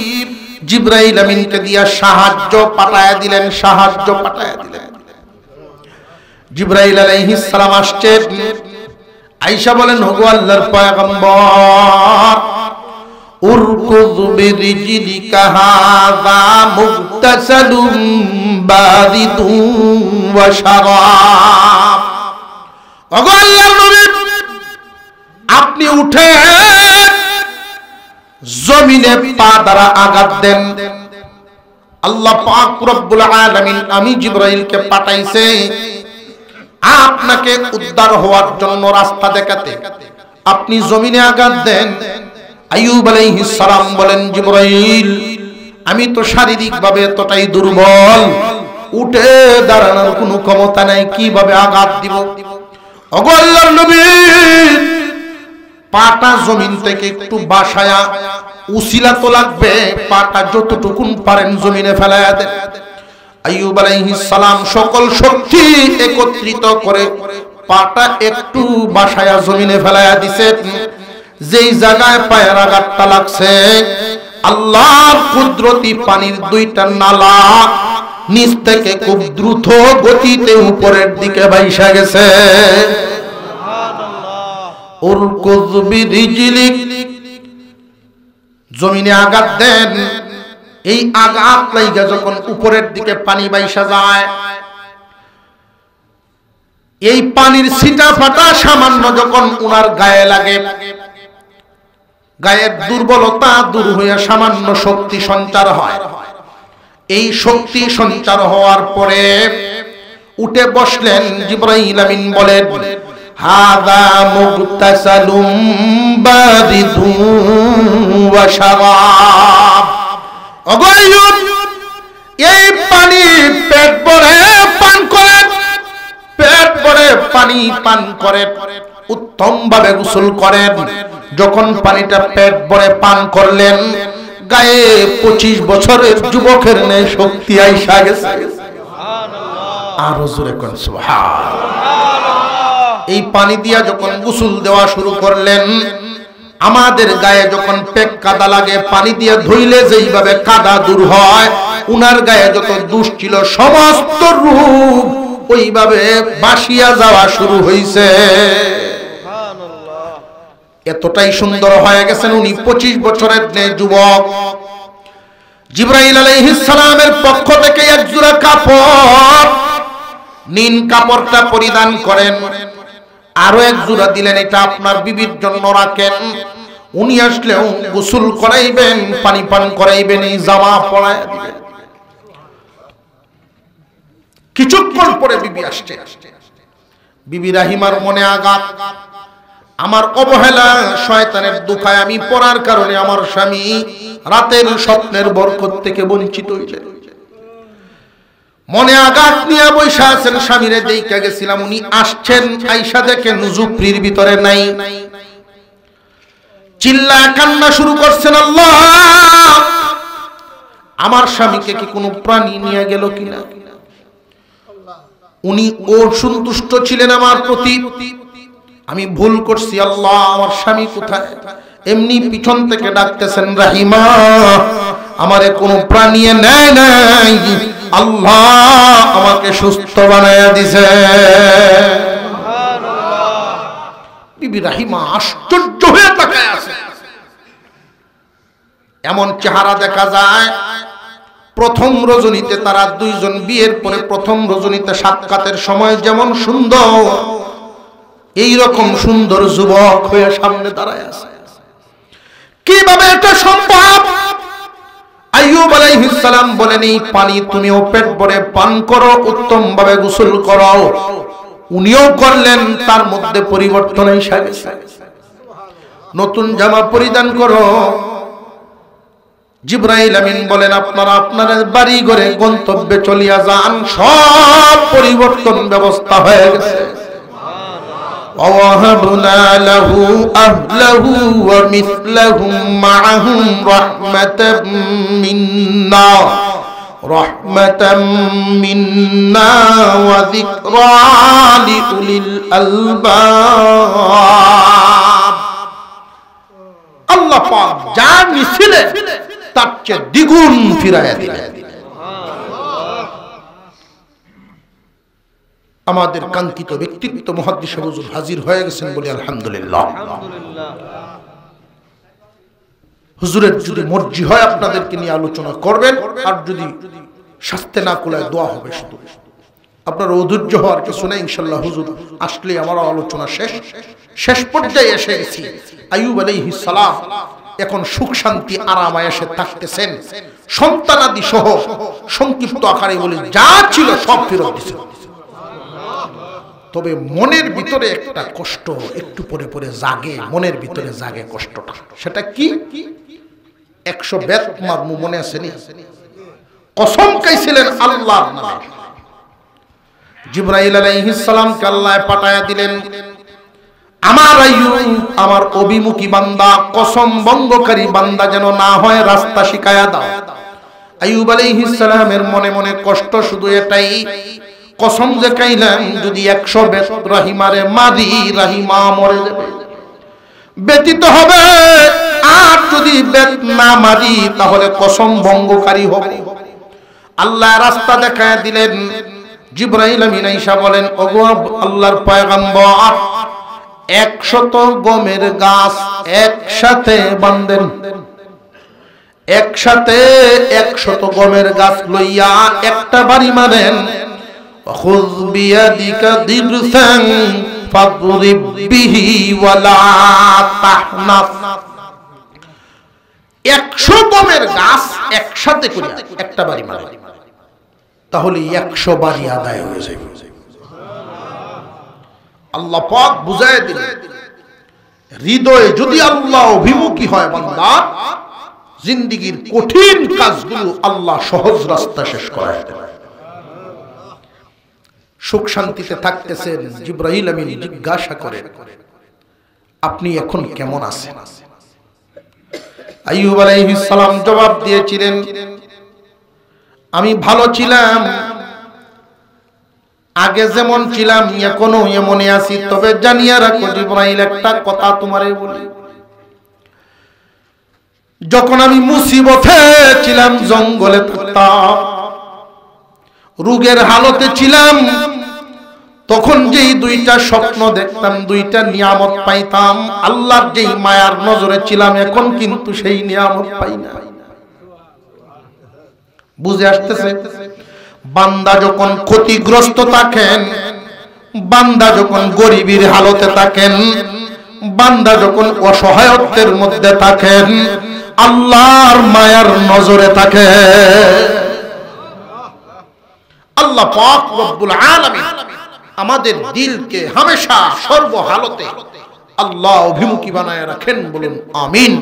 জিবরাইল আমিনকে দিয়া সাহায্য পাঠায়া দিলেন জিবরাইল আলাইহিস সালাম আসছেন আয়েশা বলেন ওগো আল্লাহর পয়গম্বর উরকুয বিরিজলিকা হাযা মুগতাসালুম বারিদুন ওয়া শারাব ওগো আল্লাহর নবী আপনি উঠে জমিনে পা দ্বারা আঘাত দেন আল্লাহ পাক রব্বুল আলামিন আমি জিবরাইলকে পাঠাইছে আপনাকে উদ্ধার হওয়ার জন্য রাস্তা দেখাতে আপনি জমিনে আঘাত দেন আইয়ুব আলাইহিস সালাম বলেন জিবরাইল আমি তো শারীরিকভাবে এতটাই দুর্বল উঠে দাঁড়ানোর কোনো ক্ষমতা নাই কিভাবে আঘাত দিব ওগো আল্লাহর নবী পাটা জমিন থেকে একটু বাসায়া উসিলা তো লাগবে পাটা যতটুকুন পারেন জমিনে ফেলায়া দেন আইয়ুব আলাইহিস সালাম সকল শক্তি একত্রিত করে পাটা একটু বাসায়া জমিনে ফেলায়া দিছে যেই জায়গায় পায়ের আঘাতটা লাগছে আল্লাহর কুদরতি পানির দুইটা নালা নিচ থেকে খুব দ্রুত গতিতে উপরের দিকে ভাইসা গেছে উরকুয বিরিজলিক জমিনে আঘাত দেন এই আঘাত লাগা যখন উপরের দিকে পানি বাইসা যায় এই পানির ছিটা ফাটা সামান্য যখন উনার গায়ে লাগে গায়ের দুর্বলতা দূর হয়ে সামান্য শক্তি সঞ্চার হয় এই শক্তি সঞ্চার হওয়ার পরে উঠে বসলেন জিবরাইল আমিন বলেন হাযা মুগতাসালুম বারিদুন ওয়া শারাব ওগো আইয়ুব এই পানি পেট ভরে পান করেন পেট ভরে পানি পান করেন উত্তম ভাবে গোসল করেন যখন পানিটা পেট ভরে পান করলেন গায়ে 25 বছরের যুবকের ন্যায় শক্তি আইসা গেছে সুবহানাল্লাহ আর জোরে কোন সুবহানাল্লাহ এই পানি দিয়া যখন গোসল দেওয়া শুরু করলেন আমাদের গায়ে যখন পেক কাদা লাগে পানি দিয়ে ধুইলে যেইভাবে কাদা দূর হয় উনার গায়ে যত দোষ ছিল সমস্ত রূপ ওইভাবে বাসিয়া যাওয়া শুরু হইছে সুবহানাল্লাহ এতটাই সুন্দর হয়ে গেছেন উনি 25 বছরের যুবক জিবরাইল আলাইহিস সালামের পক্ষ থেকে এক জোড়া কাপড় নীল কাপড়টা পরিধান করেন আরো এক জোড়া দিলেন এটা আপনার বিবির জন্য রাখেন উনি আসলেও গোসল করাইবেন পানি পান করাইবেন এই জামা পরায় দিবেন কিছুক্ষণ পরে বিবি আসছে বিবি রাহিমার মনে আঘাত আমার অবহেলা শয়তানের দুখায় আমি পড়ার কারণে আমার স্বামী রাতের স্বপ্নের বরকত থেকে বঞ্চিত হয়েছে মনে আঘাত নিয়ে বৈশা আছেন স্বামীরে দেইখা গেছিলাম উনি আসছেন আয়েশা দেখেন জুফরির ভিতরে নাই চিল্লায় কান্না শুরু করছেন, আল্লাহ আমার স্বামীকে কি কোনো প্রাণী নিয়ে গেল কিনা। উনি অসন্তুষ্ট ছিলেন আমার প্রতি, আমি ভুল করছি, আল্লাহ আমার স্বামী কোথায়। এমনি পিছন থেকে ডাকতেছেন, রাহিমা আমারে কোনো প্রাণী নেয় নাই, আল্লাহ আমাকে সুস্থ বানায়া দিছে। বিবি রাহিমা আশ্চর্য হয়ে তাকায় আছে। এমন চেহারা দেখা যায় প্রথম রজনীতে, তারা দুইজন বিয়ের পরে প্রথম রজনীতে সাক্ষাতের সময় যেমন সুন্দর, এই রকম সুন্দর যুবক হয়ে সামনে দাঁড়ায় আছে। কিভাবে এটা সম্ভব? আইয়ুব আলাইহিস সালাম বলেন, এই পানি তুমিও পেট ভরে পান করো, উত্তম ভাবে গোসল করো। উনিও করলেন, তার মধ্যে পরিবর্তন এসে গেছে। নতুন জামা পরিধান করো। জিবরাইল আমিন বলেন, আপনারা আপনাদের বাড়ি ঘরে গন্তব্যে চলিয়া যান। সব পরিবর্তন ব্যবস্থা হয়ে গেছে। وَوَهَبْنَا لَهُ أَهْلَهُ وَمِثْلَهُمْ مَعَهُمْ رَحْمَةً مِنَّا وَذِكْرَى لِأُولِي الْأَلْبَابِ। আল্লাহ পাক যা নিছিলেন তার চেয়ে দ্বিগুণ ফিরাইয়া দিলেন। আমাদের কাঙ্ক্ষিত ব্যক্তিত্ব মুহাদ্দিস হুজুর হাজির হয়ে গেছেন বলে আলহামদুলিল্লাহ। হুজুরের যদি মর্জি হয় আপনাদেরকে নিয়ে আলোচনা করবেন, আর যদি শাস্তে না কুলায় দোয়া হবে শুধু। আপনার অধৈর্য হওয়ার কিছু নেই, ইনশাআল্লাহ হুজুর আসলে আমার আলোচনা শেষ পর্যায়ে এসে গেছি। আইয়ুব আলাইহিস সালাম এখন সুখ শান্তি আরাম আয়েশে থাকতেছেন, সন্তানাদি সহ। সংক্ষিপ্ত আকারে বলে যা ছিল সব ফেরত দিয়েছেন। তবে মনের ভিতরে একটা কষ্ট একটু পরে পরে জাগে, মনের ভিতরে জাগে কষ্টটা। সেটা কি? 100 বেত মারমু, মনে আছে নি? কসম খাইছিলেন আল্লাহর নামে। জিবরাইল আলাইহিস সালামকে আল্লাহ পাঠায়া দিলেন, আমার আইয়ুব আমার অভিমুখী বান্দা, কসম ভঙ্গকারী বান্দা যেন না হয়, রাস্তা শিখায়া দাও। আইয়ুব আলাইহিস সালামের মনে মনে কষ্ট শুধু এটাই, কসম যে খাইলাম যদি 100 বেত রাহিমারে মারি, রাহিমা মরে যাবে, ব্যতীত হবে। আর যদি বেত না মারি তাহলে কসম ভঙ্গকারী হবে। আল্লাহ রাস্তা দেখায় দিলেন। জিবরাইল আমিন আয়েশা বলেন, ওগো আল্লাহর পয়গম্বর, 100 গমের গাছ একসাথে বাঁধেন, একসাথে 100 গমের গাছ লইয়া একটা বাড়ি মারেন। খুয বিয়াদিকা দিরসান ফাদরিব বিহি ওয়ালা তাহনাফ। 100 গমের গাছ একসাথে করে একটা বাড়ি মারেন, তাহলে 100 বাড়ি আদায় হয়ে যাবে। আল্লাহ পাক বুঝায় দিলেন, হৃদয়ে যদি আল্লাহ অভিমুখী হয় বান্দা, জিন্দেগীর কঠিন কাজগুলো আল্লাহ সহজ রাস্তা শেষ করায় দেন। সুখ শান্তিতে থাকতেছেন। জিবরাইল আমিন জিজ্ঞাসা করেন, আপনি এখন কেমন আছেন? আইয়ুব আলাইহিস সালাম জবাব দিয়েছিলেন, আমি ভালো ছিলাম, আগে যেমন ছিলাম এখনো এমনই আছি। তবে জানিয়া রাখো জিবরাইল, একটা কথা তোমারে বলি, যখন আমি মুসিবতে ছিলাম, জঙ্গলে থাকতাম, রোগের হালতে ছিলাম, তখন যেই 2টা স্বপ্ন দেখতাম, 2টা নিয়ামত পাইতাম, আল্লাহর যেই মায়ার নজরে ছিলাম, এখন কিন্তু সেই নিয়ামত পাই না। বুঝে আসতেছে? বান্দা যখন ক্ষতিগ্রস্ত থাকেন, বান্দা যখন গরিবের হালতে থাকেন, বান্দা যখন অসহায়ত্বের মধ্যে থাকেন, আল্লাহর মায়ার নজরে থাকে। আল্লাহ পাক রব্বুল আলামিন আমাদের দিলকে হামেশা সর্বহালতে আল্লাহ অভিমুখী বানায় রাখেন। বলুন আমিন।